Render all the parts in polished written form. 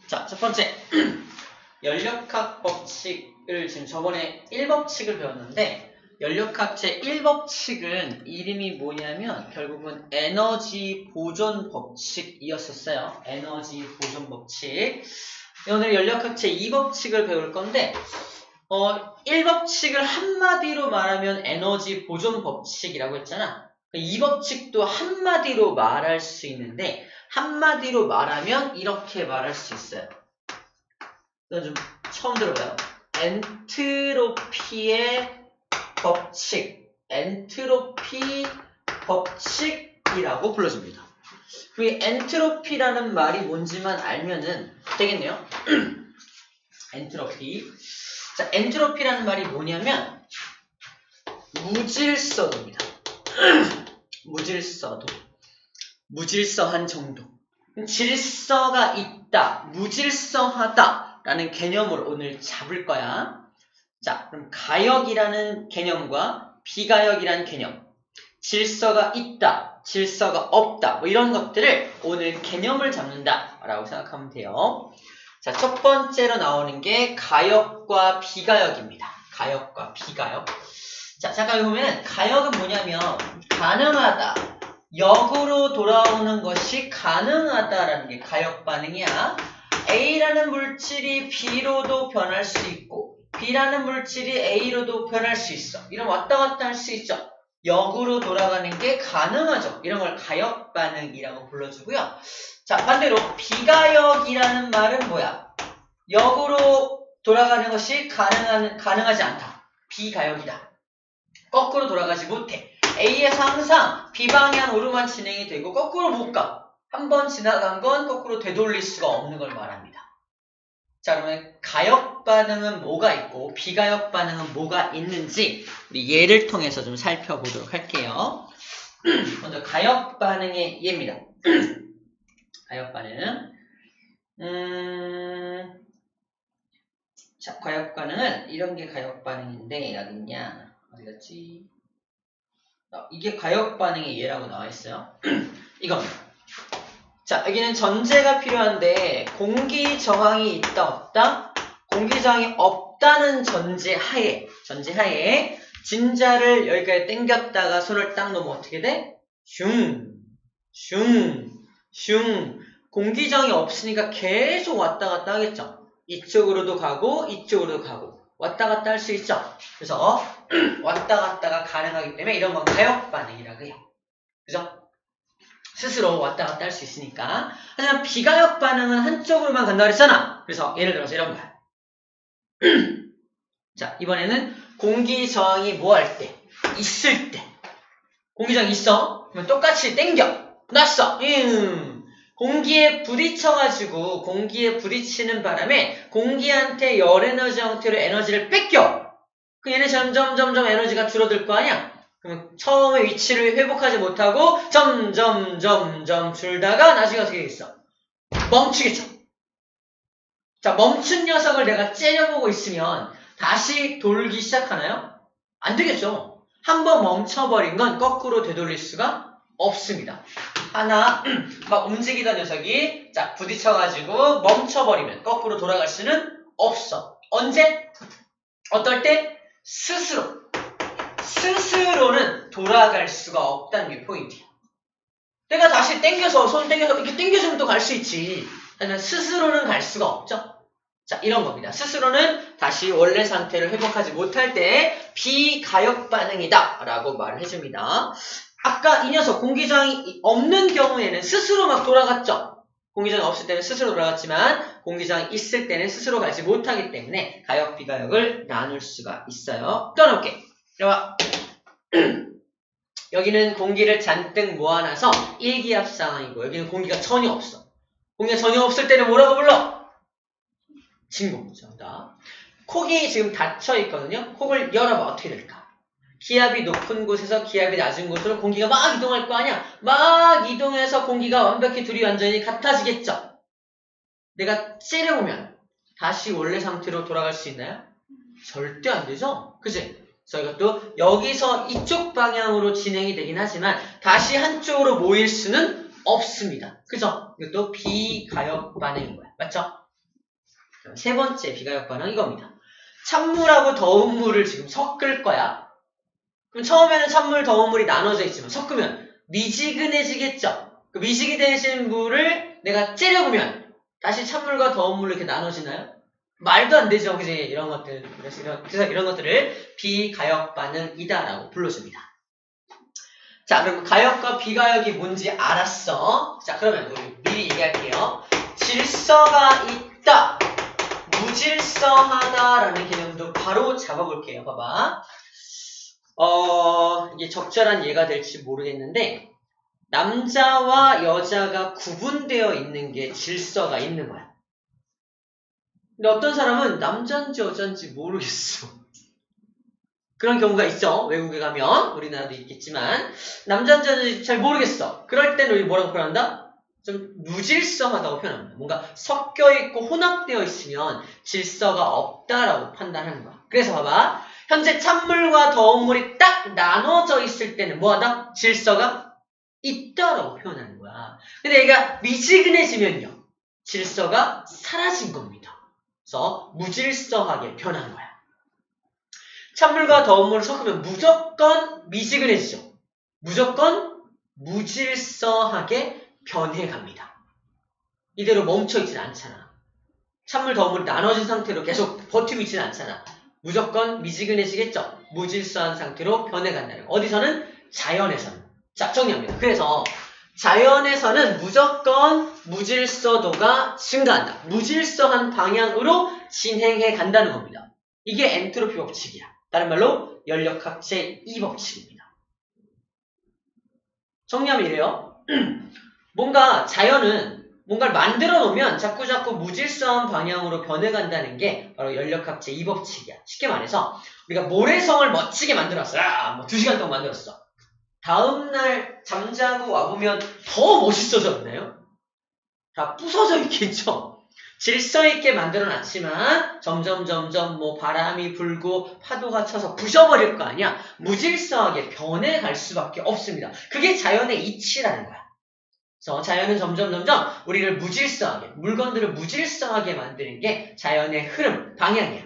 자, 첫 번째. 연력학 법칙을 지금 저번에 1법칙을 배웠는데, 연력학 제1법칙은 이름이 뭐냐면, 결국은 에너지 보존 법칙이었었어요. 에너지 보존 법칙. 오늘 연력학 제2법칙을 배울 건데, 1법칙을 한마디로 말하면 에너지 보존 법칙이라고 했잖아. 2법칙도 한마디로 말할 수 있는데, 한마디로 말하면 이렇게 말할 수 있어요. 이건 좀 처음 들어봐요. 엔트로피의 법칙, 엔트로피 법칙이라고 불러줍니다. 그 엔트로피라는 말이 뭔지만 알면은 되겠네요. 엔트로피. 자, 엔트로피라는 말이 뭐냐면 무질서도입니다. 무질서도. 무질서한 정도. 질서가 있다, 무질서하다 라는 개념을 오늘 잡을 거야. 자, 그럼 가역이라는 개념과 비가역이라는 개념, 질서가 있다, 질서가 없다, 뭐 이런 것들을 오늘 개념을 잡는다 라고 생각하면 돼요. 자, 첫 번째로 나오는 게 가역과 비가역입니다. 가역과 비가역. 자, 잠깐 보면 가역은 뭐냐면 가능하다, 역으로 돌아오는 것이 가능하다라는 게 가역 반응이야. A라는 물질이 B로도 변할 수 있고 B라는 물질이 A로도 변할 수 있어. 이런 왔다 갔다 할 수 있죠. 역으로 돌아가는 게 가능하죠. 이런 걸 가역 반응이라고 불러주고요. 자, 반대로 비가역이라는 말은 뭐야? 역으로 돌아가는 것이 가능하지 않다. 비가역이다. 거꾸로 돌아가지 못해. A에서 항상 B방향으로만 진행이 되고 거꾸로 못 가. 한 번 지나간 건 거꾸로 되돌릴 수가 없는 걸 말합니다. 자, 그러면 가역 반응은 뭐가 있고 비가역 반응은 뭐가 있는지 우리 예를 통해서 좀 살펴보도록 할게요. 먼저 가역 반응의 예입니다. 가역 반응. 자, 가역 반응은 이런 게 가역 반응인데 어디 있냐? 어디 갔지? 이게 가역 반응의 예라고 나와 있어요. 이겁니다. 자, 여기는 전제가 필요한데 공기 저항이 있다 없다? 공기 저항이 없다는 전제하에 진자를 여기까지 당겼다가 손을 딱 놓으면 어떻게 돼? 슝. 공기 저항이 없으니까 계속 왔다 갔다 하겠죠. 이쪽으로도 가고 이쪽으로도 가고 왔다 갔다 할 수 있죠. 그래서 왔다 갔다가 가능하기 때문에 이런 건 가역 반응이라고 해요. 그죠? 스스로 왔다 갔다 할 수 있으니까. 하지만 비가역 반응은 한쪽으로만 간다 그랬잖아. 그래서 예를 들어서 이런 거야. 자, 이번에는 공기 저항이 뭐 할 때? 있을 때. 공기 저항이 있어? 그러면 똑같이 당겨. 놨어. 공기에 부딪혀가지고 공기에 부딪히는 바람에 공기한테 열 에너지 형태로 에너지를 뺏겨. 그 얘는 점점 에너지가 줄어들 거 아니야? 그러면 처음에 위치를 회복하지 못하고 점점 줄다가 나중에 어떻게 되겠어? 멈추겠죠. 자, 멈춘 녀석을 내가 째려보고 있으면 다시 돌기 시작하나요? 안 되겠죠. 한번 멈춰버린 건 거꾸로 되돌릴 수가 없습니다. 하나 막 움직이던 녀석이 자 부딪혀가지고 멈춰버리면 거꾸로 돌아갈 수는 없어. 언제? 어떨 때? 스스로는 돌아갈 수가 없다는 게 포인트야. 내가 다시 당겨서 손 당겨서 이렇게 당겨주면 또 갈 수 있지. 하지만 스스로는 갈 수가 없죠. 자, 이런 겁니다. 스스로는 다시 원래 상태를 회복하지 못할 때 비가역 반응이다 라고 말을 해줍니다. 아까 이 녀석 공기저항이 없는 경우에는 스스로 막 돌아갔죠. 공기저항이 없을 때는 스스로 돌아갔지만 공기저항이 있을 때는 스스로 가지 못하기 때문에 가역 비가역을 나눌 수가 있어요. 또 넣을게. 봐. 여기는 공기를 잔뜩 모아놔서 일기압 상황이고 여기는 공기가 전혀 없어. 공기가 전혀 없을 때는 뭐라고 불러? 진공. 정답. 콕이 지금 닫혀 있거든요. 콕을 열어봐. 어떻게 될까? 기압이 높은 곳에서 기압이 낮은 곳으로 공기가 막 이동할 거 아니야? 막 이동해서 공기가 완벽히 둘이 완전히 같아지겠죠? 내가 째려보면 다시 원래 상태로 돌아갈 수 있나요? 절대 안 되죠? 그치? 그래서 이것도 여기서 이쪽 방향으로 진행이 되긴 하지만 다시 한쪽으로 모일 수는 없습니다. 그죠? 이것도 비가역 반응인 거야. 맞죠? 세 번째 비가역 반응 이겁니다. 찬물하고 더운 물을 지금 섞을 거야. 그럼 처음에는 찬물, 더운 물이 나눠져 있지만 섞으면 미지근해지겠죠? 그 미지근해진 물을 내가 째려보면 다시 찬물과 더운 물로 이렇게 나눠지나요? 말도 안 되죠, 그지? 이런 것들. 그래서 이런 것들을 비가역 반응이다라고 불러줍니다. 자, 그럼 가역과 비가역이 뭔지 알았어. 자, 그러면 우리 미리 얘기할게요. 질서가 있다, 무질서하다라는 개념도 바로 잡아볼게요. 봐봐. 이게 적절한 예가 될지 모르겠는데, 남자와 여자가 구분되어 있는 게 질서가 있는 거야. 근데 어떤 사람은 남자인지 여자인지 모르겠어. 그런 경우가 있어. 외국에 가면. 우리나라도 있겠지만 남자인지 여자인지 잘 모르겠어. 그럴 때는 우리 뭐라고 표현한다? 좀 무질서하다고 표현합니다. 뭔가 섞여있고 혼합되어 있으면 질서가 없다라고 판단하는 거야. 그래서 봐봐. 현재 찬물과 더운 물이 딱 나눠져 있을 때는 뭐하다? 질서가 있다라고 표현하는 거야. 근데 얘가 미지근해지면요, 질서가 사라진 겁니다. 그래서 무질서하게 변한 거야. 찬물과 더운 물을 섞으면 무조건 미지근해지죠. 무조건 무질서하게 변해갑니다. 이대로 멈춰있지는 않잖아. 찬물, 더운 물이 나눠진 상태로 계속 버티고 있지는 않잖아. 무조건 미지근해지겠죠. 무질서한 상태로 변해간다는 거. 어디서는? 자연에서는. 자, 정리합니다. 그래서 자연에서는 무조건 무질서도가 증가한다. 무질서한 방향으로 진행해 간다는 겁니다. 이게 엔트로피 법칙이야. 다른 말로 연력학제 2법칙입니다. 정리하면 이래요. 뭔가 자연은 뭔가를 만들어 놓으면 자꾸자꾸 무질서한 방향으로 변해간다는 게 바로 연력학제 2법칙이야. 쉽게 말해서 우리가 모래성을 멋지게 만들었어. 뭐 2시간 동안 만들었어. 다음날 잠자고 와보면 더 멋있어졌나요? 다 부서져 있겠죠? 질서있게 만들어놨지만 점점 뭐 바람이 불고 파도가 쳐서 부셔버릴 거 아니야? 무질서하게 변해갈 수밖에 없습니다. 그게 자연의 이치라는 거야. 그래서 자연은 점점 우리를 무질서하게, 물건들을 무질서하게 만드는 게 자연의 흐름, 방향이야.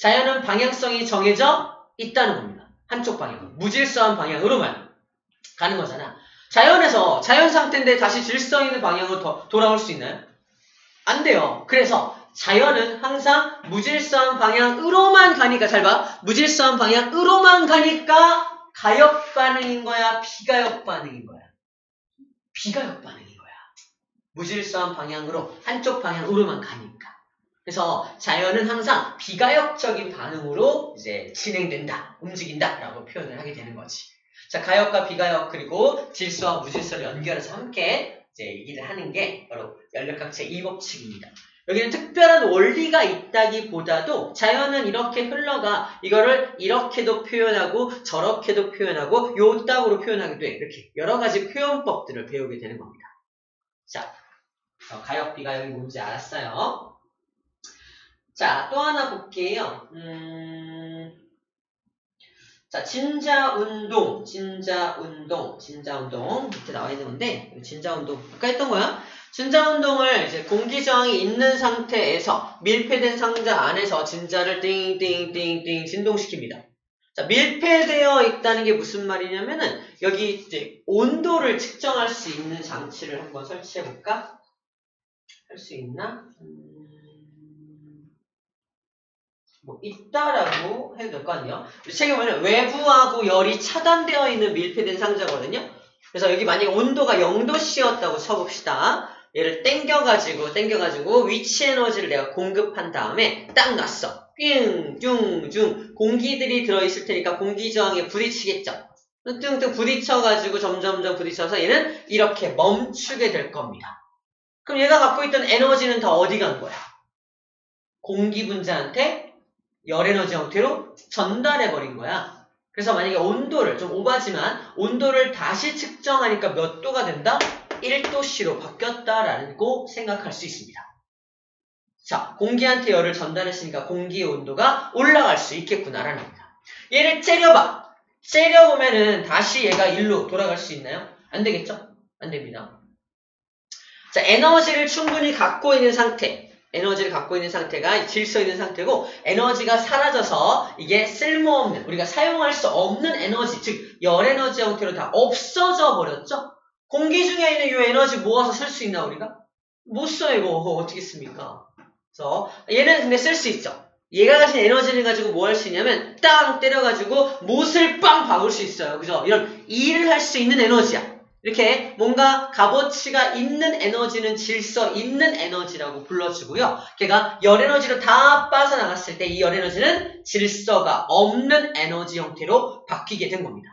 자연은 방향성이 정해져 있다는 겁니다. 한쪽 방향, 무질서한 방향으로만 가는 거잖아. 자연에서 자연 상태인데 다시 질서 있는 방향으로 돌아올 수 있나요? 안 돼요. 그래서 자연은 항상 무질서한 방향으로만 가니까, 잘 봐. 무질서한 방향으로만 가니까 가역 반응인 거야, 비가역 반응인 거야? 비가역 반응인 거야. 무질서한 방향으로, 한쪽 방향으로만 가니까. 그래서 자연은 항상 비가역적인 반응으로 이제 진행된다, 움직인다라고 표현을 하게 되는 거지. 자, 가역과 비가역 그리고 질서와 무질서를 연결해서 함께 이제 얘기를 하는 게 바로 연력학제 2법칙입니다. 여기는 특별한 원리가 있다기보다도 자연은 이렇게 흘러가, 이거를 이렇게도 표현하고 저렇게도 표현하고 요 따구로 표현하기도 해. 이렇게 여러 가지 표현법들을 배우게 되는 겁니다. 자, 가역, 비가역이 뭔지 알았어요? 자, 또 하나 볼게요. 자, 진자운동 밑에 나와 있는 건데, 진자운동 아까 했던 거야. 진자운동을 이제 공기저항이 있는 상태에서 밀폐된 상자 안에서 진자를 띵띵띵띵 진동시킵니다. 자, 밀폐되어 있다는 게 무슨 말이냐면은 여기 이제 온도를 측정할 수 있는 장치를 한번 설치해 볼까? 할 수 있나? 뭐 있다라고 해도 될 거 아니에요? 책에 보면 외부하고 열이 차단되어 있는 밀폐된 상자거든요. 그래서 여기 만약에 온도가 0도씨였다고 쳐봅시다. 얘를 땡겨가지고 위치 에너지를 내가 공급한 다음에 딱 놨어. 삥, 중 공기들이 들어있을 테니까 공기저항에 부딪히겠죠. 뚱뚱 부딪혀가지고 점점 부딪혀서 얘는 이렇게 멈추게 될 겁니다. 그럼 얘가 갖고 있던 에너지는 다 어디 간 거야? 공기 분자한테 열 에너지 형태로 전달해버린 거야. 그래서 만약에 온도를, 좀 오바지만 온도를 다시 측정하니까 몇 도가 된다? 1도씨로 바뀌었다라고 생각할 수 있습니다. 자, 공기한테 열을 전달했으니까 공기의 온도가 올라갈 수 있겠구나라는 겁니다. 얘를 째려봐. 째려보면은 다시 얘가 일로 돌아갈 수 있나요? 안 되겠죠? 안 됩니다. 자, 에너지를 충분히 갖고 있는 상태. 에너지를 갖고 있는 상태가 질서 있는 상태고 에너지가 사라져서 이게 쓸모없는 우리가 사용할 수 없는 에너지 즉 열 에너지 형태로 다 없어져 버렸죠. 공기 중에 있는 이 에너지 모아서 쓸 수 있나 우리가? 못 써요. 이거 어떻게 씁니까? 그래서 얘는 근데 쓸 수 있죠. 얘가 가진 에너지를 가지고 뭐 할 수 있냐면 땅 때려가지고 못을 빵 박을 수 있어요. 그죠? 이런 일을 할 수 있는 에너지야. 이렇게 뭔가 값어치가 있는 에너지는 질서 있는 에너지라고 불러주고요. 걔가 열 에너지로 다 빠져나갔을 때 이 열 에너지는 질서가 없는 에너지 형태로 바뀌게 된 겁니다.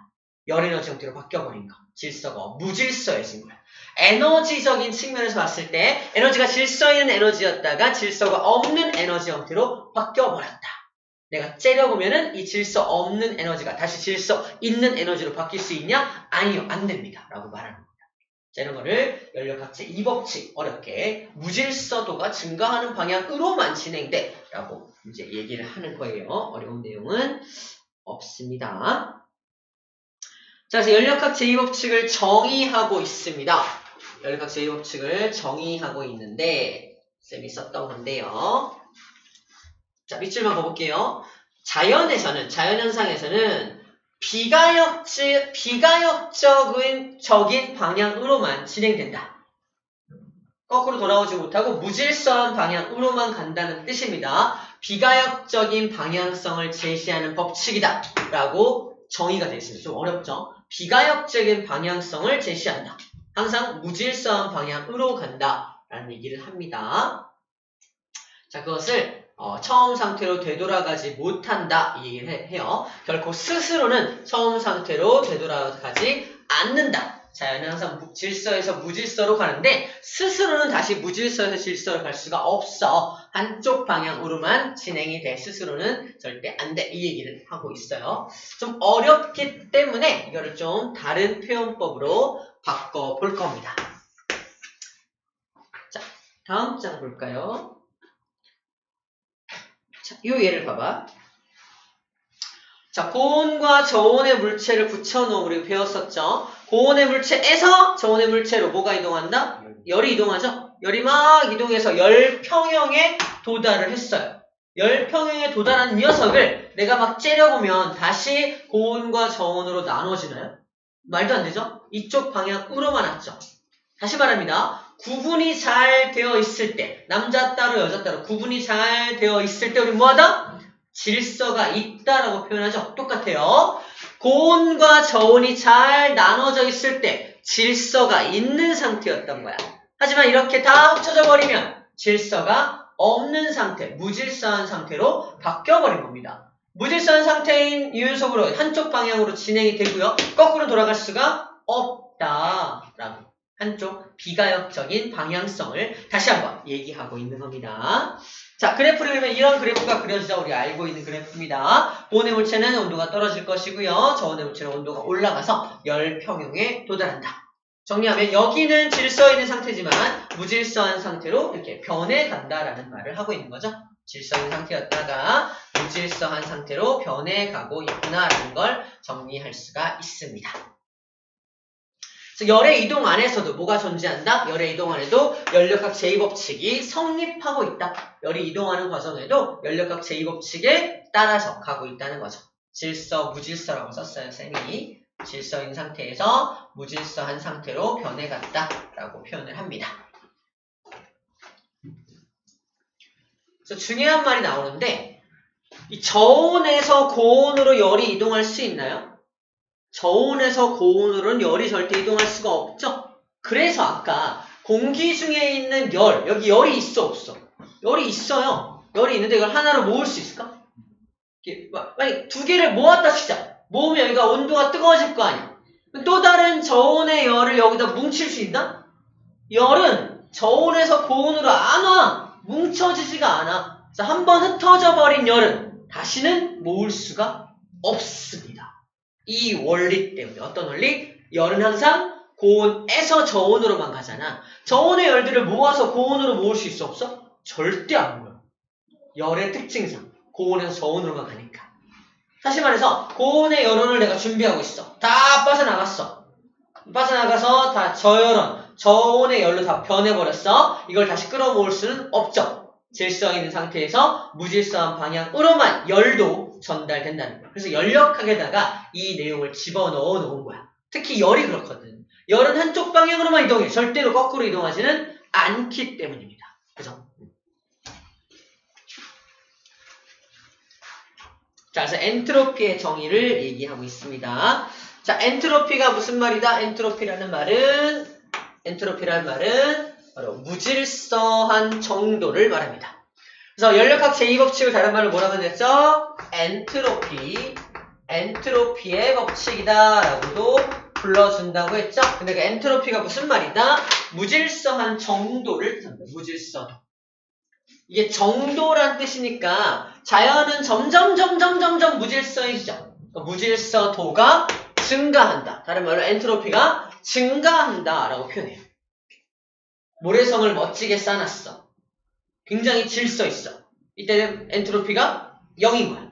열 에너지 형태로 바뀌어버린 거. 질서가 무질서해진 거야. 에너지적인 측면에서 봤을 때 에너지가 질서 있는 에너지였다가 질서가 없는 에너지 형태로 바뀌어버렸다. 내가 째려보면은 이 질서 없는 에너지가 다시 질서 있는 에너지로 바뀔 수 있냐? 아니요, 안 됩니다. 라고 말하는 겁니다. 자, 이런 거를 연력학제 2법칙 어렵게 무질서도가 증가하는 방향으로만 진행돼 라고 이제 얘기를 하는 거예요. 어려운 내용은 없습니다. 자, 그래서 연력학 제2법칙을 정의하고 있습니다. 연력학 제2법칙을 정의하고 있는데 쌤이 썼던 건데요. 자, 밑줄만 봐볼게요. 자연현상에서는 비가역적인 방향으로만 진행된다. 거꾸로 돌아오지 못하고 무질서한 방향으로만 간다는 뜻입니다. 비가역적인 방향성을 제시하는 법칙이다. 라고 정의가 되어 있습니다. 좀 어렵죠? 비가역적인 방향성을 제시한다. 항상 무질서한 방향으로 간다. 라는 얘기를 합니다. 자, 그것을 처음 상태로 되돌아가지 못한다. 이 얘기를 해요. 결코 스스로는 처음 상태로 되돌아가지 않는다. 자연은 항상 질서에서 무질서로 가는데 스스로는 다시 무질서에서 질서로 갈 수가 없어. 한쪽 방향으로만 진행이 돼. 스스로는 절대 안 돼. 이 얘기를 하고 있어요. 좀 어렵기 때문에 이거를 좀 다른 표현법으로 바꿔볼 겁니다. 자, 다음 장 볼까요? 자, 이 예를 봐봐. 자, 고온과 저온의 물체를 붙여놓은 우리 배웠었죠. 고온의 물체에서 저온의 물체로 뭐가 이동한다? 열이 이동하죠. 열이 막 이동해서 열평형에 도달을 했어요. 열평형에 도달한 녀석을 내가 막 째려보면 다시 고온과 저온으로 나눠지나요? 말도 안 되죠? 이쪽 방향으로만 왔죠. 다시 말합니다. 구분이 잘 되어 있을 때, 남자 따로 여자 따로 구분이 잘 되어 있을 때 우리 뭐하다? 질서가 있다라고 표현하죠. 똑같아요. 고온과 저온이 잘 나눠져 있을 때 질서가 있는 상태였던 거야. 하지만 이렇게 다 합쳐져 버리면 질서가 없는 상태, 무질서한 상태로 바뀌어버린 겁니다. 무질서한 상태인 이 녀석으로 한쪽 방향으로 진행이 되고요. 거꾸로 돌아갈 수가 없다라고. 한쪽 비가역적인 방향성을 다시 한번 얘기하고 있는 겁니다. 자, 그래프를 그리면 이런 그래프가 그려지죠. 우리가 알고 있는 그래프입니다. 고온의 물체는 온도가 떨어질 것이고요. 저온의 물체는 온도가 올라가서 열평형에 도달한다. 정리하면 여기는 질서 있는 상태지만 무질서한 상태로 이렇게 변해간다라는 말을 하고 있는 거죠. 질서 있는 상태였다가 무질서한 상태로 변해가고 있구나라는 걸 정리할 수가 있습니다. 열의 이동 안에서도 뭐가 존재한다? 열의 이동 안에도 연력학 제2법칙이 성립하고 있다. 열이 이동하는 과정에도 연력학 제2법칙에 따라서 가고 있다는 거죠. 질서, 무질서라고 썼어요, 쌤이. 질서인 상태에서 무질서한 상태로 변해갔다 라고 표현을 합니다. 그래서 중요한 말이 나오는데 이 저온에서 고온으로 열이 이동할 수 있나요? 저온에서 고온으로는 열이 절대 이동할 수가 없죠. 그래서 아까 공기 중에 있는 열, 여기 열이 있어 없어? 열이 있어요. 열이 있는데 이걸 하나로 모을 수 있을까? 만약 두 개를 모았다 치자. 모으면 여기가 온도가 뜨거워질 거 아니야. 또 다른 저온의 열을 여기다 뭉칠 수 있나? 열은 저온에서 고온으로 안 와. 뭉쳐지지가 않아. 그래서 한번 흩어져 버린 열은 다시는 모을 수가 없습니다. 이 원리 때문에. 어떤 원리? 열은 항상 고온에서 저온으로만 가잖아. 저온의 열들을 모아서 고온으로 모을 수 있어 없어? 절대 안 모여. 열의 특징상 고온에서 저온으로만 가니까. 다시 말해서 고온의 열원을 내가 준비하고 있어. 다 빠져나갔어. 빠져나가서 다 저열원, 저온의 열로 다 변해버렸어. 이걸 다시 끌어모을 수는 없죠. 질서 있는 상태에서 무질서한 방향으로만 열도 전달된다는 거야. 그래서 열역학에다가 이 내용을 집어넣어 놓은 거야. 특히 열이 그렇거든. 열은 한쪽 방향으로만 이동해. 절대로 거꾸로 이동하지는 않기 때문입니다. 그죠? 자, 그래서 엔트로피의 정의를 얘기하고 있습니다. 자, 엔트로피가 무슨 말이다? 엔트로피라는 말은 바로 무질서한 정도를 말합니다. 그래서 연력학 제2법칙을 다른 말로 뭐라고 했죠? 엔트로피의 법칙이다 라고도 불러준다고 했죠? 근데 그 엔트로피가 무슨 말이다? 무질서한 정도를 뜻합니다. 무질서도. 이게 정도란 뜻이니까 자연은 점점 무질서해지죠. 무질서도가 증가한다. 다른 말로 엔트로피가 증가한다 라고 표현해요. 모래성을 멋지게 쌓아놨어. 굉장히 질서 있어. 이때는 엔트로피가 0인 거야.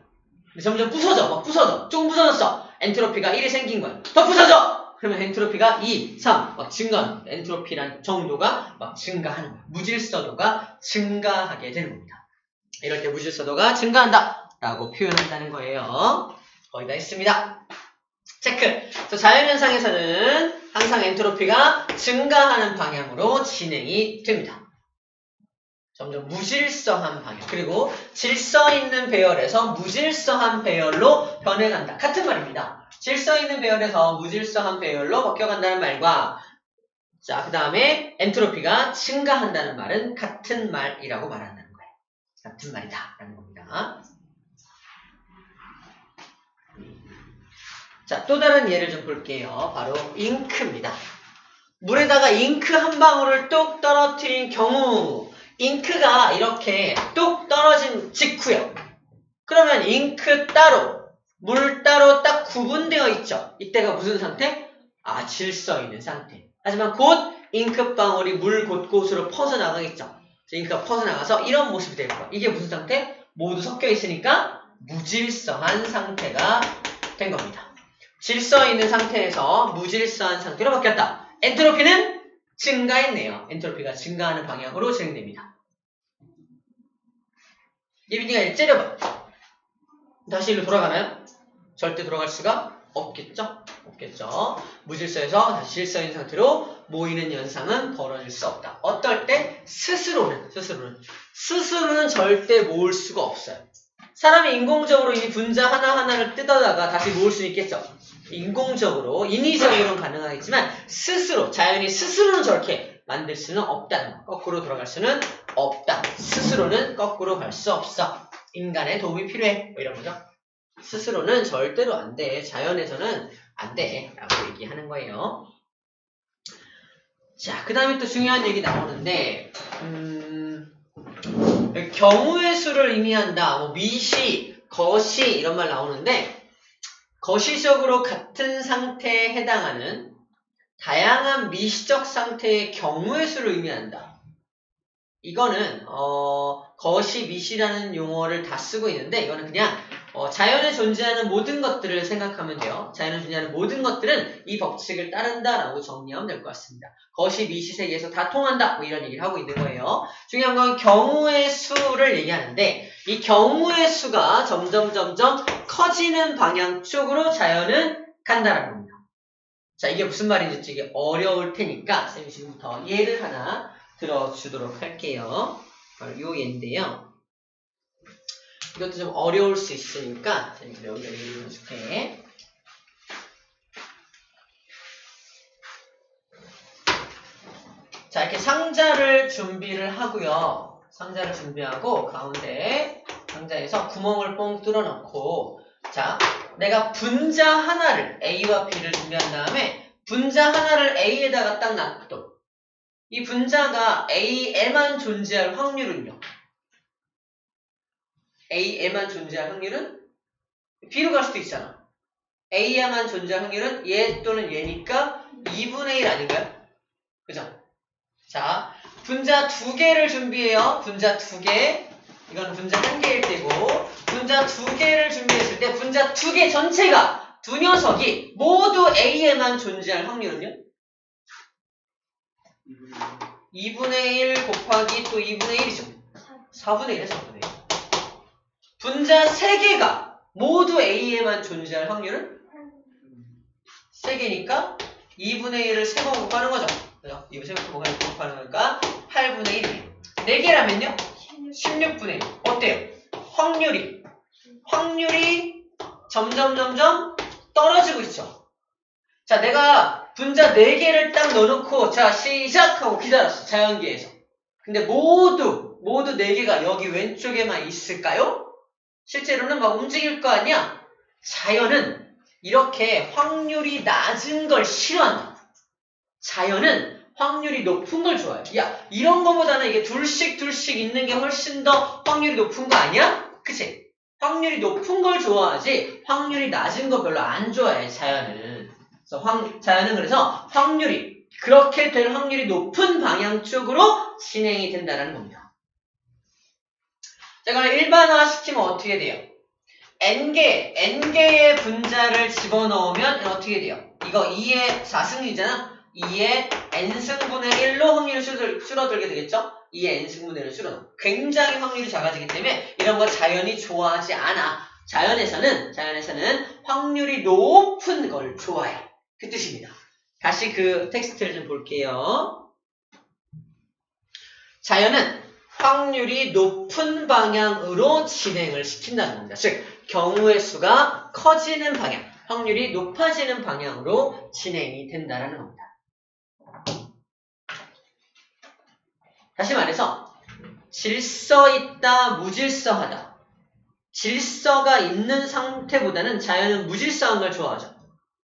근데 점점 부서져. 조금 부서졌어. 엔트로피가 1이 생긴 거야. 더 부서져! 그러면 엔트로피가 2, 3 막 증가하는 거야. 엔트로피란 정도가 막 증가하는 거야. 무질서도가 증가하게 되는 겁니다. 이럴 때 무질서도가 증가한다 라고 표현한다는 거예요. 거의 다 했습니다. 체크. 그래서 자연현상에서는 항상 엔트로피가 증가하는 방향으로 진행이 됩니다. 점점 무질서한 방향. 그리고 질서 있는 배열에서 무질서한 배열로 변해간다. 같은 말입니다. 질서 있는 배열에서 무질서한 배열로 바뀌어간다는 말과 자, 그 다음에 엔트로피가 증가한다는 말은 같은 말이라고 말한다는 거예요. 같은 말이다 라는 겁니다. 자, 또 다른 예를 좀 볼게요. 바로 잉크입니다. 물에다가 잉크 한 방울을 뚝 떨어뜨린 경우 잉크가 이렇게 뚝 떨어진 직후요. 그러면 잉크 따로, 물 따로 딱 구분되어 있죠. 이때가 무슨 상태? 아, 질서 있는 상태. 하지만 곧 잉크방울이 물 곳곳으로 퍼져나가겠죠. 잉크가 퍼져나가서 이런 모습이 될 거야. 이게 무슨 상태? 모두 섞여 있으니까 무질서한 상태가 된 겁니다. 질서 있는 상태에서 무질서한 상태로 바뀌었다. 엔트로피는 증가했네요. 엔트로피가 증가하는 방향으로 진행됩니다. 예빈이가 째려봐. 다시 일로 돌아가나요? 절대 돌아갈 수가 없겠죠? 무질서에서 다시 질서 있는 상태로 모이는 현상은 벌어질 수 없다. 어떨 때? 스스로는 절대 모을 수가 없어요. 사람이 인공적으로 이 분자 하나하나를 뜯어다가 다시 모을 수 있겠죠? 인공적으로, 인위적으로는 가능하겠지만 자연이 스스로는 저렇게 만들 수는 없다는 거. 거꾸로 돌아갈 수는 없다. 스스로는 거꾸로 갈 수 없어. 인간의 도움이 필요해. 뭐 이런 거죠. 스스로는 절대로 안 돼. 자연에서는 안 돼. 라고 얘기하는 거예요. 자, 그 다음에 또 중요한 얘기 나오는데 경우의 수를 의미한다. 뭐 미시, 거시 이런 말 나오는데 거시적으로 같은 상태에 해당하는 다양한 미시적 상태의 경우의 수를 의미한다. 이거는 거시, 미시라는 용어를 다 쓰고 있는데 이거는 그냥 자연에 존재하는 모든 것들을 생각하면 돼요. 자연에 존재하는 모든 것들은 이 법칙을 따른다라고 정리하면 될 것 같습니다. 거시, 미시 세계에서 다 통한다. 뭐 이런 얘기를 하고 있는 거예요. 중요한 건 경우의 수를 얘기하는데 이 경우의 수가 점점 커지는 방향 쪽으로 자연은 간다라는 겁니다. 자, 이게 무슨 말인지 되게 어려울 테니까 쌤이 지금부터 예를 하나 들어주도록 할게요. 바로 요 예인데요. 이것도 좀 어려울 수 있으니까 여기다 예를 들어줄게. 자, 이렇게 상자를 준비를 하고요. 상자를 준비하고 가운데 상자에서 구멍을 뽕 뚫어 넣고 자, 내가 분자 하나를 A와 B를 준비한 다음에 분자 하나를 A에다가 딱 놔둬. 이 분자가 A에만 존재할 확률은요? A에만 존재할 확률은 B로 갈 수도 있잖아. A에만 존재할 확률은 얘 또는 얘니까 2분의 1 아닌가요? 그죠? 자, 분자 2개를 준비해요. 분자 2개. 이건 분자 1개일 때고 분자 2개를 준비했을 때 분자 2개 전체가 두 녀석이 모두 A에만 존재할 확률은요? 2분의 1 곱하기 또 2분의 1이죠. 4분의 1에 4분의 1. 분자 3개가 모두 A에만 존재할 확률은 3개니까 2분의 1을 3번 곱하는 거죠. 그죠? 2분의 3번 곱하는 거니까 8분의 1이에요. 4개라면요? 16분의 1. 어때요? 확률이 점점 떨어지고 있죠. 자, 내가 분자 4개를 딱 넣어놓고 자, 시작하고 기다렸어. 자연계에서. 근데 모두 4개가 여기 왼쪽에만 있을까요? 실제로는 막 움직일 거 아니야? 자연은 이렇게 확률이 낮은 걸 싫어한다. 자연은 확률이 높은 걸 좋아해. 야, 이런 거보다는 이게 둘씩 있는 게 훨씬 더 확률이 높은 거 아니야? 그치? 확률이 높은 걸 좋아하지 확률이 낮은 거 별로 안 좋아해, 자연은. 그래서 자연은 그래서 그렇게 될 확률이 높은 방향 쪽으로 진행이 된다는 겁니다. 자, 그럼 일반화 시키면 어떻게 돼요? n개의 분자를 집어넣으면 어떻게 돼요? 이거 2의 4승이잖아? 2의 n승분의 1로 확률이 줄어들게 되겠죠? 2의 n승분의 1로 줄어들어. 굉장히 확률이 작아지기 때문에 이런 거 자연이 좋아하지 않아. 자연에서는 확률이 높은 걸 좋아해. 그 뜻입니다. 다시 그 텍스트를 좀 볼게요. 자연은 확률이 높은 방향으로 진행을 시킨다는 겁니다. 즉, 경우의 수가 커지는 방향, 확률이 높아지는 방향으로 진행이 된다는 겁니다. 다시 말해서 질서 있다, 무질서하다. 질서가 있는 상태보다는 자연은 무질서한 걸 좋아하죠.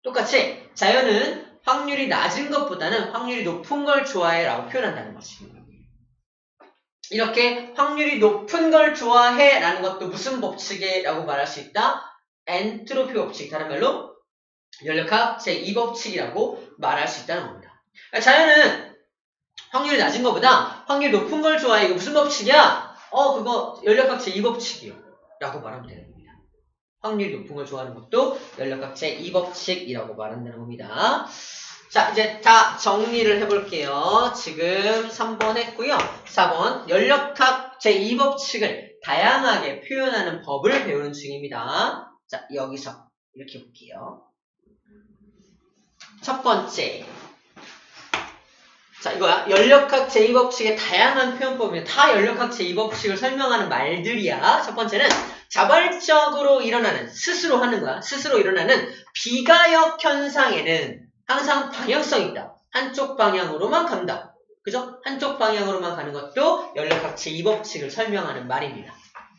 똑같이 자연은 확률이 낮은 것보다는 확률이 높은 걸 좋아해 라고 표현한다는 것입니다. 이렇게 확률이 높은 걸 좋아해 라는 것도 무슨 법칙이라고 말할 수 있다? 엔트로피 법칙, 다른 말로 연력학 제2법칙이라고 말할 수 있다는 겁니다. 자연은 확률이 낮은 것보다 확률이 높은 걸 좋아해. 이거 무슨 법칙이야? 그거 연력학 제2법칙이요 라고 말하면 되는 겁니다. 확률이 높은 걸 좋아하는 것도 연력학 제2법칙이라고 말한다는 겁니다. 자, 이제 다 정리를 해볼게요. 지금 3번 했고요. 4번 연력학 제2법칙을 다양하게 표현하는 법을 배우는 중입니다. 자, 여기서 이렇게 볼게요. 첫 번째. 자, 이거야. 연력학 제2법칙의 다양한 표현법입니다. 다 연력학 제2법칙을 설명하는 말들이야. 첫 번째는 자발적으로 일어나는, 스스로 하는 거야. 스스로 일어나는 비가역 현상에는 항상 방향성이 있다. 한쪽 방향으로만 간다. 그죠? 한쪽 방향으로만 가는 것도 연력학 제2법칙을 설명하는 말입니다.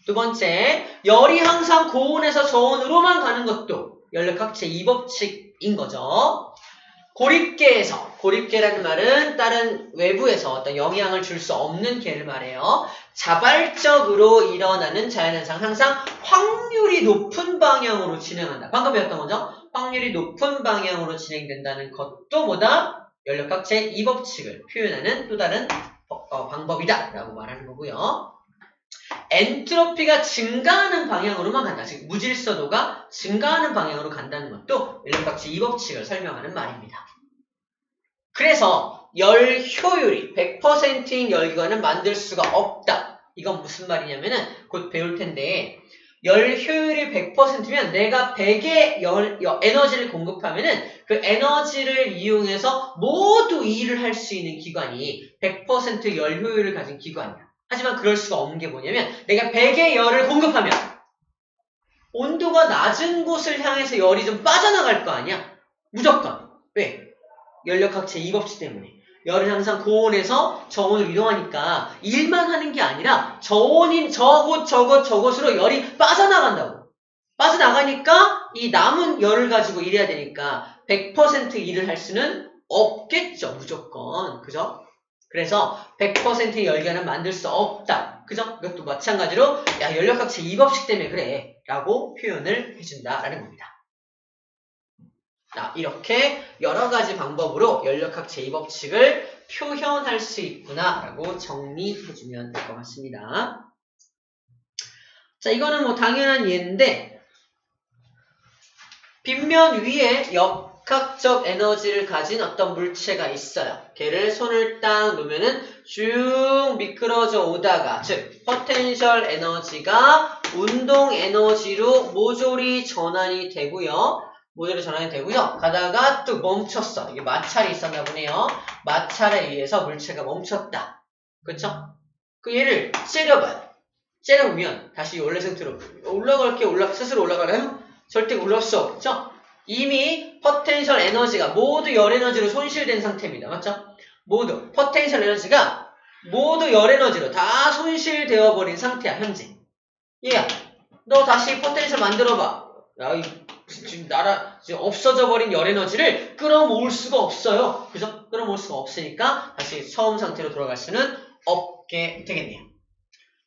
두 번째, 열이 항상 고온에서 저온으로만 가는 것도 연력학 제2법칙인 거죠. 고립계라는 말은 다른 외부에서 어떤 영향을 줄 수 없는 계를 말해요. 자발적으로 일어나는 자연현상, 항상 확률이 높은 방향으로 진행한다. 방금 배웠던 거죠? 확률이 높은 방향으로 진행된다는 것도 뭐다? 연력학 제2법칙을 표현하는 또 다른 방법이다 라고 말하는 거고요. 엔트로피가 증가하는 방향으로만 간다. 즉 무질서도가 증가하는 방향으로 간다는 것도 연력학 제2법칙을 설명하는 말입니다. 그래서 열 효율이 100%인 열기관은 만들 수가 없다. 이건 무슨 말이냐면은 곧 배울 텐데 열 효율이 100%면 내가 100의 에너지를 공급하면은 그 에너지를 이용해서 모두 일을 할 수 있는 기관이 100% 열 효율을 가진 기관이야. 하지만 그럴 수가 없는 게 뭐냐면 내가 100의 열을 공급하면 온도가 낮은 곳을 향해서 열이 좀 빠져나갈 거 아니야? 무조건. 왜? 연력학 제2법칙 때문에. 열은 항상 고온에서 저온으로 이동하니까 일만 하는 게 아니라 저온인 저곳으로 열이 빠져나간다고. 빠져나가니까 이 남은 열을 가지고 일해야 되니까 100% 일을 할 수는 없겠죠. 무조건. 그죠? 그래서 100% 열기관은 만들 수 없다. 그죠? 이것도 마찬가지로 야 연력학 제2법칙 때문에 그래 라고 표현을 해준다라는 겁니다. 자, 이렇게 여러 가지 방법으로 연력학 제2법칙을 표현할 수 있구나 라고 정리해주면 될 것 같습니다. 자, 이거는 뭐 당연한 예인데 빗면 위에 역학적 에너지를 가진 어떤 물체가 있어요. 걔를 손을 딱 놓으면은 쭉 미끄러져 오다가, 즉 포텐셜 에너지가 운동 에너지로 모조리 전환이 되고요. 가다가 또 멈췄어. 이게 마찰이 있었나 보네요. 마찰에 의해서 물체가 멈췄다. 그쵸? 그 얘를 째려봐요. 째려보면 다시 원래 상태로 스스로 올라가나요? 절대 올라갈 수 없죠? 이미 포텐셜 에너지가 모두 열 에너지로 손실된 상태입니다. 맞죠? 포텐셜 에너지가 모두 열 에너지로 다 손실되어 버린 상태야, 현재. 얘야, 너 다시 포텐셜 만들어봐. 야, 지금 없어져 버린 열 에너지를 끌어모을 수가 없어요. 그죠? 끌어모을 수가 없으니까 다시 처음 상태로 돌아갈 수는 없게 되겠네요.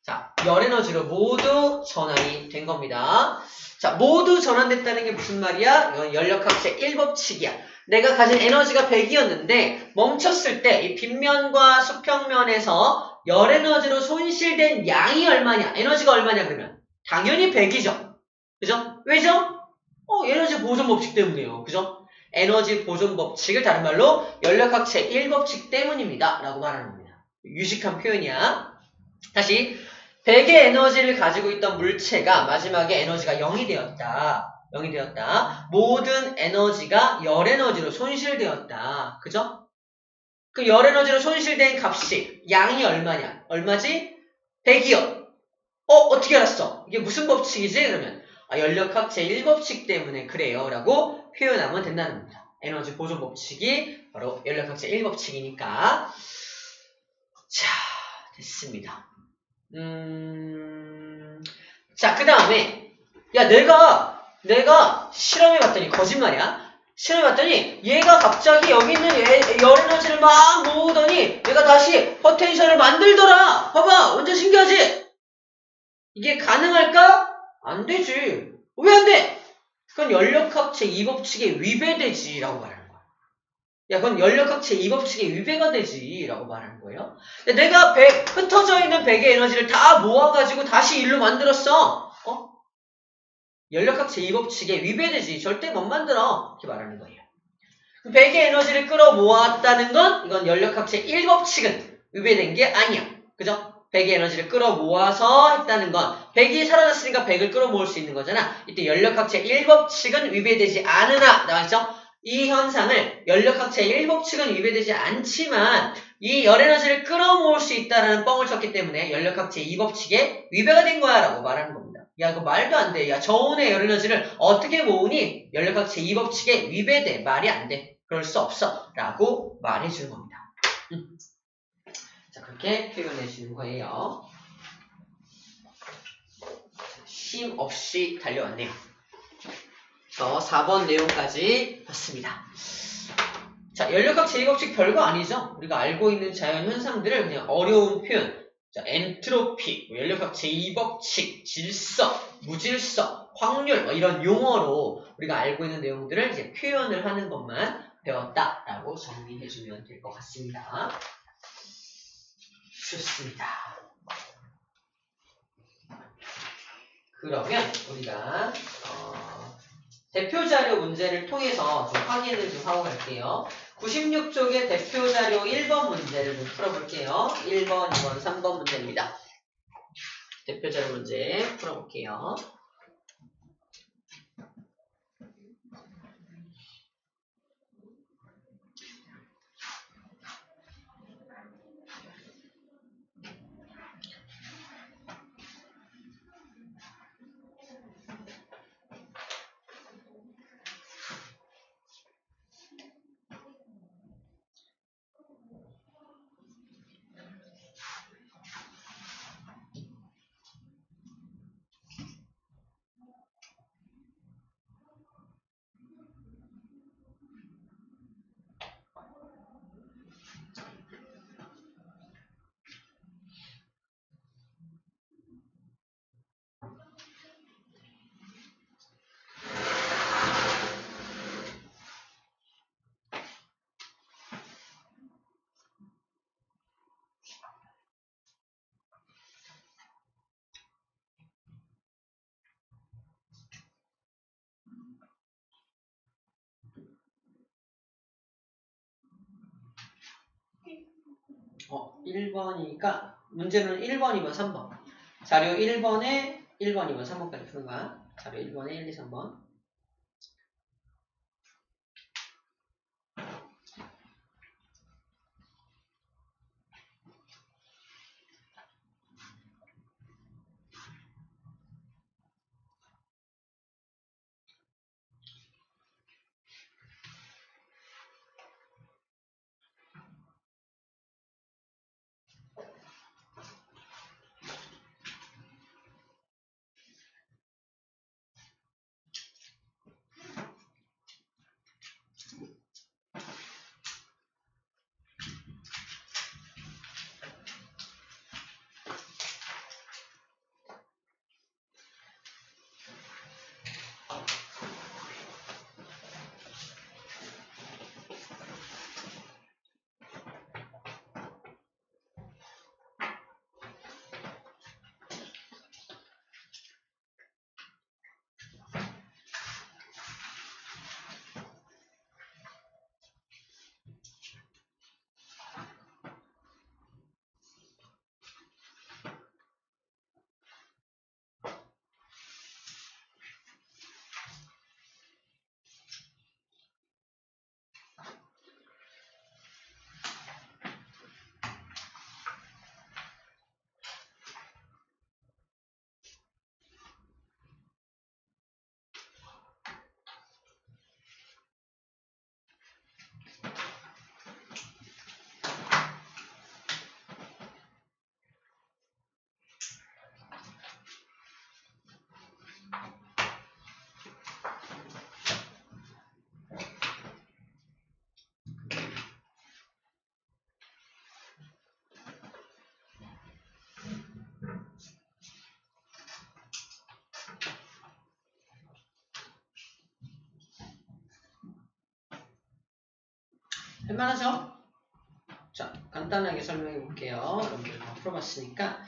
자, 열 에너지로 모두 전환이 된 겁니다. 자, 모두 전환됐다는 게 무슨 말이야? 이건 연력학적 1법칙이야. 내가 가진 에너지가 100이었는데 멈췄을 때 이 빗면과 수평면에서 열 에너지로 손실된 양이 얼마냐? 에너지가 얼마냐 그러면? 당연히 100이죠. 그죠? 왜죠? 에너지 보존 법칙 때문이에요. 그죠? 에너지 보존 법칙을 다른 말로 연력학적 1법칙 때문입니다. 라고 말하는 겁니다. 유식한 표현이야. 다시 100의 에너지를 가지고 있던 물체가 마지막에 에너지가 0이 되었다. 모든 에너지가 열 에너지로 손실되었다. 그죠? 그 열 에너지로 손실된 값이 양이 얼마냐? 얼마지? 100이요. 어떻게 알았어? 이게 무슨 법칙이지? 그러면 연력학 제1법칙 때문에 그래요. 라고 표현하면 된다는 겁니다. 에너지 보존 법칙이 바로 연력학 제1법칙이니까. 자, 됐습니다. 자, 그 다음에, 야, 내가 실험해봤더니, 거짓말이야? 실험해봤더니, 얘가 갑자기 여기 있는 열 에너지를 막 모으더니, 얘가 다시 포텐셜을 만들더라! 봐봐! 완전 신기하지? 이게 가능할까? 안 되지. 왜 안 돼? 그건 연력학 제2법칙에 위배되지. 라고 말하는 거야. 야, 그건 연력학 제2법칙에 위배가 되지. 라고 말하는 거예요. 내가 흩어져 있는 100의 에너지를 다 모아가지고 다시 일로 만들었어. 연력학 제2법칙에 위배되지. 절대 못 만들어. 이렇게 말하는 거예요. 100의 에너지를 끌어모았다는 건 이건 연력학 제1법칙은 위배된 게 아니야. 그죠? 100의 에너지를 끌어모아서 했다는 건 100이 사라졌으니까 100을 끌어모을 수 있는 거잖아. 이때 연력학 제1법칙은 위배되지 않으나 나와있죠? 이 현상을 연력학 제1법칙은 위배되지 않지만 이 열에너지를 끌어모을 수 있다는 뻥을 쳤기 때문에 연력학 제2법칙에 위배가 된 거야 라고 말하는 겁니다. 야, 이거 말도 안 돼. 야, 저온의 열에너지를 어떻게 모으니 연력학 제2법칙에 위배돼. 말이 안 돼. 그럴 수 없어. 라고 말해주는 겁니다. 자, 그렇게 표현해 주는 거예요. 쉼 없이 달려왔네요. 4번 내용까지 봤습니다. 자, 연력학 제2법칙 별거 아니죠? 우리가 알고 있는 자연 현상들을 그냥 어려운 표현, 자, 엔트로피, 연력학 제2법칙, 질서, 무질서, 확률 이런 용어로 우리가 알고 있는 내용들을 이제 표현을 하는 것만 배웠다라고 정리해주면 될 것 같습니다. 좋습니다. 그러면 우리가 대표자료 문제를 통해서 좀 확인을 좀 하고 갈게요. 96쪽의 대표자료 1번 문제를 좀 풀어볼게요. 1번, 2번, 3번 문제입니다. 대표자료 문제 풀어볼게요. 1번이니까 문제는 1번, 2번, 3번. 자료 1번에 1번, 2번, 3번까지 푸는 거야. 자료 1번에 1, 2, 3번. 할만하죠? 자, 간단하게 설명해 볼게요. 여러분들 다 풀어봤으니까.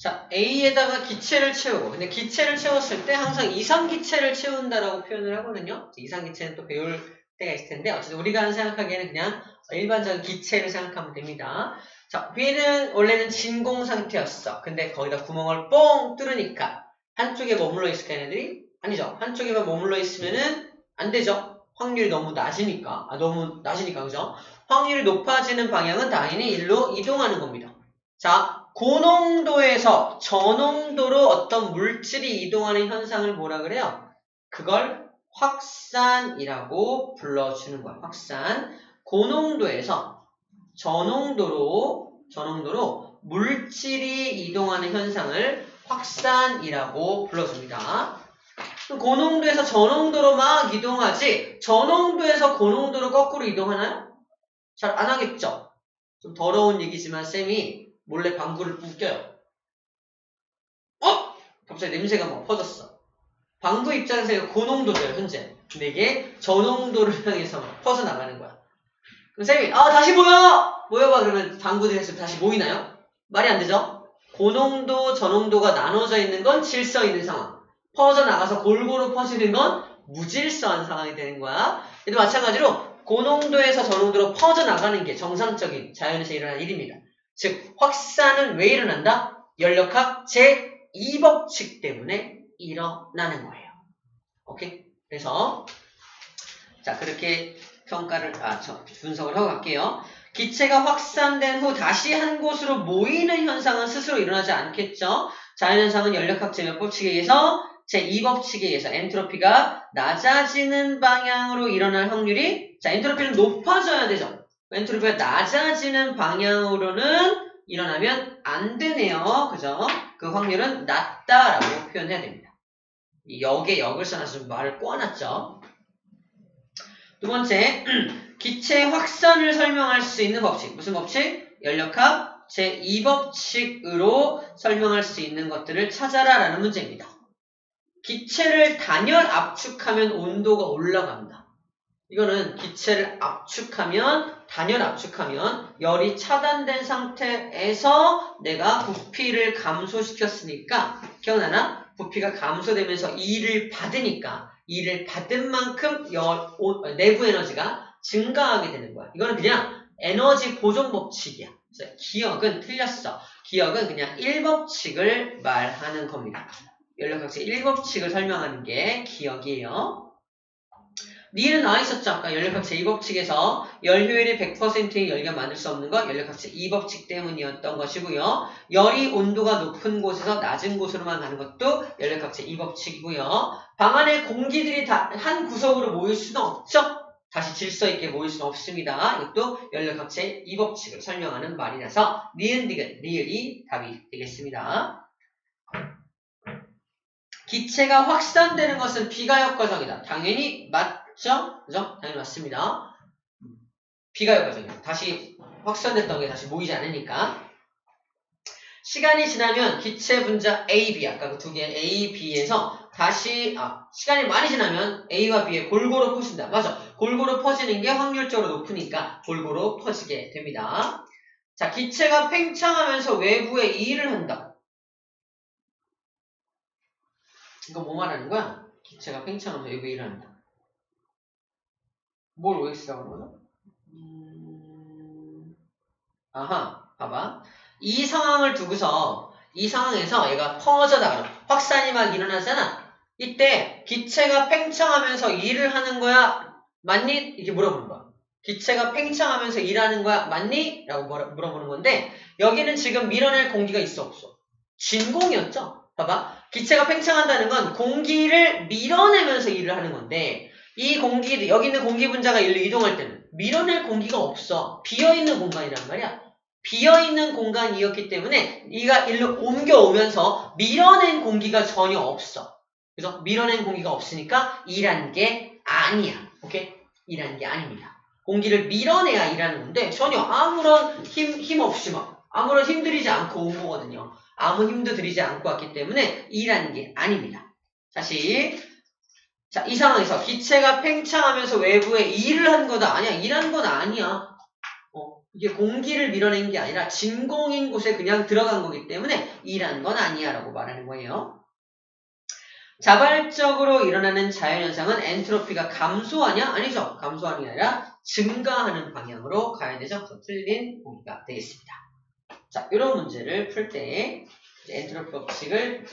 자, A에다가 기체를 채우고. 근데 기체를 채웠을 때 항상 이상기체를 채운다라고 표현을 하거든요. 이상기체는 또 배울 때가 있을 텐데, 어쨌든 우리가 생각하기에는 그냥 일반적인 기체를 생각하면 됩니다. 자, B는 원래는 진공 상태였어. 근데 거기다 구멍을 뻥 뚫으니까 한쪽에 머물러 있을까, 얘네들이? 아니죠. 한쪽에만 머물러 있으면은 안 되죠. 확률이 너무 낮으니까. 너무 낮으니까, 그죠? 확률이 높아지는 방향은 당연히 일로 이동하는 겁니다. 자, 고농도에서 저농도로 어떤 물질이 이동하는 현상을 뭐라 그래요? 그걸 확산이라고 불러주는 거야. 확산. 고농도에서 저농도로 물질이 이동하는 현상을 확산이라고 불러줍니다. 고농도에서 저농도로 막 이동하지, 저농도에서 고농도로 거꾸로 이동하나요? 잘 안 하겠죠? 좀 더러운 얘기지만 쌤이 몰래 방구를 뿜겨요. 갑자기 냄새가 막 퍼졌어. 방구 입장에서 이거 고농도돼요, 현재. 근데 이게 저농도를 향해서 막 퍼져나가는 거야. 그럼 쌤이 다시 모여봐 그러면 방구들이 해서 다시 모이나요? 말이 안 되죠? 고농도, 저농도가 나눠져 있는 건 질서 있는 상황. 퍼져나가서 골고루 퍼지는 건 무질서한 상황이 되는 거야. 얘도 마찬가지로 고농도에서 저농도로 퍼져나가는 게 정상적인 자연에서 일어나는 일입니다. 즉 확산은 왜 일어난다? 연력학 제2법칙 때문에 일어나는 거예요. 오케이? 그래서 자 그렇게 분석을 하고 갈게요. 기체가 확산된 후 다시 한 곳으로 모이는 현상은 스스로 일어나지 않겠죠. 자연현상은 연력학 제1법칙에 의해서 제2법칙에 의해서 엔트로피가 낮아지는 방향으로 일어날 확률이, 자 엔트로피는 높아져야 되죠. 엔트로피가 낮아지는 방향으로는 일어나면 안 되네요. 그죠? 그 확률은 낮다라고 표현해야 됩니다. 역에 역을 써놔서 말을 꼬아놨죠. 두 번째, 기체 확산을 설명할 수 있는 법칙. 무슨 법칙? 연력학 제2법칙으로 설명할 수 있는 것들을 찾아라 라는 문제입니다. 기체를 단열 압축하면 온도가 올라간다. 이거는 기체를 단열 압축하면 열이 차단된 상태에서 내가 부피를 감소시켰으니까, 기억나나? 부피가 감소되면서 E를 받으니까 E를 받은 만큼 내부 에너지가 증가하게 되는 거야. 이거는 그냥 에너지 보존 법칙이야. 그래서 기억은 틀렸어. 기억은 그냥 1법칙을 말하는 겁니다. 연력학습 1법칙을 설명하는 게 기억이에요. 니은 나와 있었죠? 아까 연력학습 2법칙에서 열 효율이 100%의 열기가 만들 수 없는 것 연력학습 2법칙 때문이었던 것이고요. 열이 온도가 높은 곳에서 낮은 곳으로만 가는 것도 연력학습 2법칙이고요. 방 안에 공기들이 다 한 구석으로 모일 수는 없죠? 다시 질서 있게 모일 수는 없습니다. 이것도 연력학습 2법칙을 설명하는 말이라서 니은, 디귿, 리을이 답이 되겠습니다. 기체가 확산되는 것은 비가역 과정이다. 당연히 맞죠? 그죠? 당연히 맞습니다. 비가역 과정이다. 다시 확산됐던 게 다시 모이지 않으니까. 시간이 지나면 기체 분자 A, B, 아까 그 두 개 A, B에서 다시 시간이 많이 지나면 A와 B에 골고루 퍼진다. 맞아. 골고루 퍼지는 게 확률적으로 높으니까 골고루 퍼지게 됩니다. 자, 기체가 팽창하면서 외부에 이를 한다. 이거 뭐 말하는 거야? 기체가 팽창하면서 외부에 이를 한다. 뭘 OX라고 하는 거죠? 아하, 봐봐. 이 상황을 두고서 이 상황에서 얘가 퍼져나가는 확산이 막 일어나잖아. 이때 기체가 팽창하면서 일을 하는 거야? 맞니? 이렇게 물어보는 거야. 기체가 팽창하면서 일하는 거야? 맞니? 라고 물어보는 건데 여기는 지금 밀어낼 공기가 있어 없어? 진공이었죠? 봐봐. 기체가 팽창한다는 건 공기를 밀어내면서 일을 하는 건데 이 공기, 여기 있는 공기 분자가 일로 이동할 때는 밀어낼 공기가 없어. 비어있는 공간이란 말이야. 비어있는 공간이었기 때문에 이가 일로 옮겨오면서 밀어낸 공기가 전혀 없어. 그래서 밀어낸 공기가 없으니까 일하는 게 아니야. 오케이? 일하는 게 아닙니다. 공기를 밀어내야 일하는 건데 전혀 아무런 힘 없이 막 아무런 힘 들이지 않고 온 거거든요. 아무 힘도 들이지 않고 왔기 때문에 일하는 게 아닙니다. 다시 자, 이 상황에서 기체가 팽창하면서 외부에 일을 한 거다. 아니야. 일하는 건 아니야. 이게 공기를 밀어낸 게 아니라 진공인 곳에 그냥 들어간 거기 때문에 일하는 건 아니야 라고 말하는 거예요. 자발적으로 일어나는 자연현상은 엔트로피가 감소하냐? 아니죠. 감소하는 게 아니라 증가하는 방향으로 가야 되죠. 그래서 틀린 보기가 되겠습니다. 자, 이런 문제를 풀 때 엔트로피 법칙을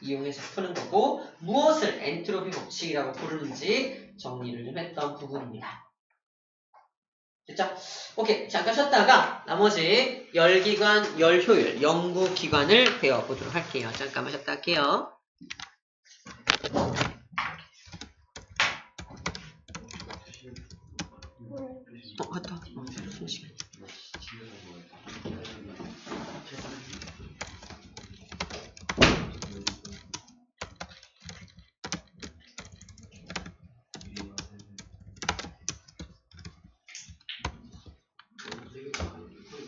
이용해서 푸는 거고 무엇을 엔트로피 법칙이라고 부르는지 정리를 좀 했던 부분입니다. 됐죠? 오케이. 잠깐 쉬었다가 나머지 열기관, 열효율, 연구기관을 배워보도록 할게요. 잠깐만 쉬었다 할게요. 갔다.